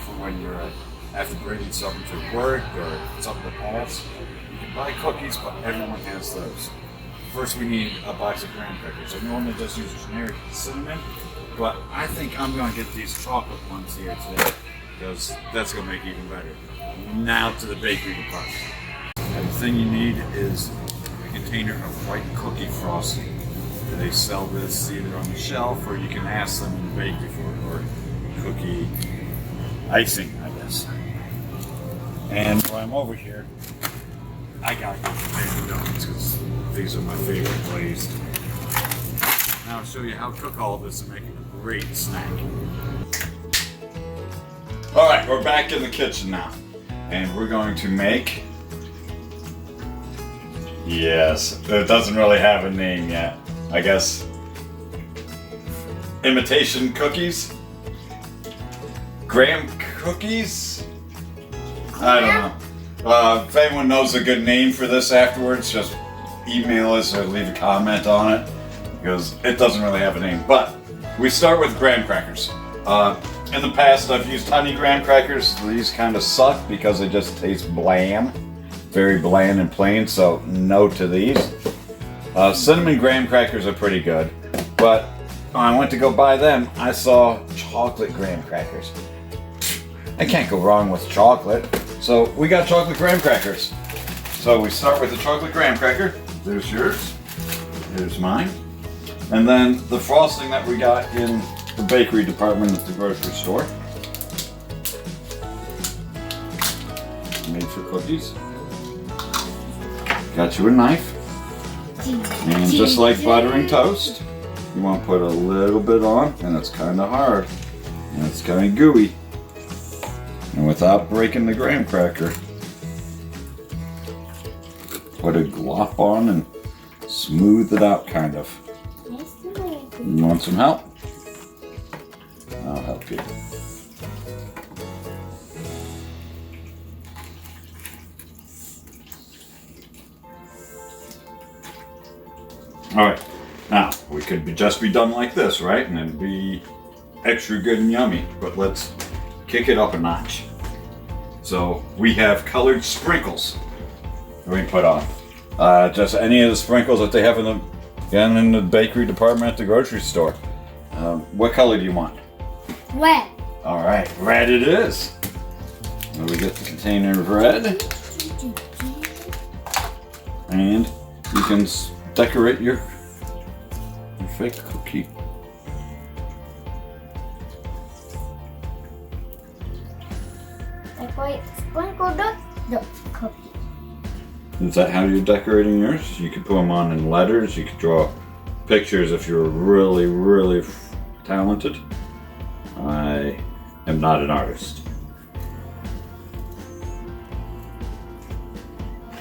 for when you're after bringing something to work or something to pass. You can buy cookies, but everyone has those. First, we need a box of graham crackers. I normally just use generic cinnamon, but I think I'm going to get these chocolate ones here today because that's going to make it even better. Now to the bakery department. The thing you need is a container of white cookie frosting. They sell this either on the shelf or you can ask them in the bakery for it, or cookie icing, I guess. And while I'm over here, I gotta go for Dunkin' Donuts because these are my favorite glazed. Now I'll show you how to cook all this and make a great snack. All right, we're back in the kitchen now, and we're going to make. Yes, it doesn't really have a name yet. I guess imitation cookies? Graham cookies? I don't know. If anyone knows a good name for this afterwards, just email us or leave a comment on it, because it doesn't really have a name. But we start with graham crackers. In the past, I've used honey graham crackers. These kind of suck because they just taste bland. Very bland and plain, so no to these. Cinnamon graham crackers are pretty good, but when I went to go buy them, I saw chocolate graham crackers. I can't go wrong with chocolate, so we got chocolate graham crackers. So we start with the chocolate graham cracker. There's yours, there's mine. And then the frosting that we got in the bakery department at the grocery store. Made for cookies. Got you a knife. And just like buttering toast, you want to put a little bit on, and it's kind of hard, and it's kind of gooey. And without breaking the graham cracker, put a glop on and smooth it out kind of. You want some help? I'll help you. Alright, now we could just be done like this, right? And it'd be extra good and yummy, but let's kick it up a notch. So we have colored sprinkles that we put on. Just any of the sprinkles that they have in the bakery department at the grocery store. What color do you want? Red. Alright, red it is. Now we get the container of red. And you can decorate your fake cookie. Decorate sprinkled the cookie. Is that how you're decorating yours? You could put them on in letters. You could draw pictures if you're really, really talented. I am not an artist.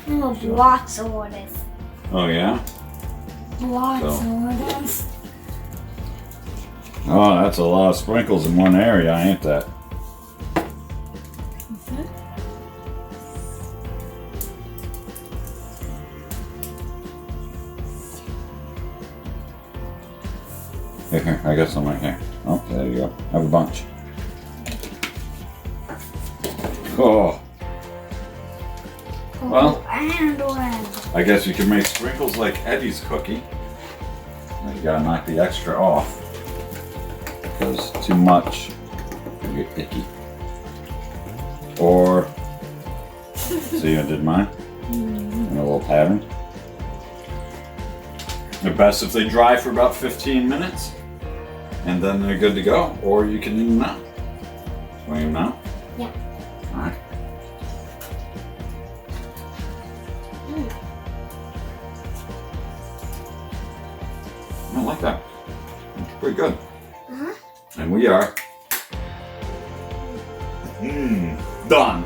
I have lots of orders. Oh yeah? Lots of orders. Oh, that's a lot of sprinkles in one area, ain't that? Here, I got some right here. Oh, there you go. Have a bunch. Oh. Well, And red. I guess you can make sprinkles like Eddie's cookie. You gotta knock the extra off, because too much will get icky. Or, see, I did mine in a little pattern. They're best if they dry for about 15 minutes, and then they're good to go. Or you can eat them now. Want them now? Yeah. All right. I like that. It's pretty good. Uh-huh. And we are done.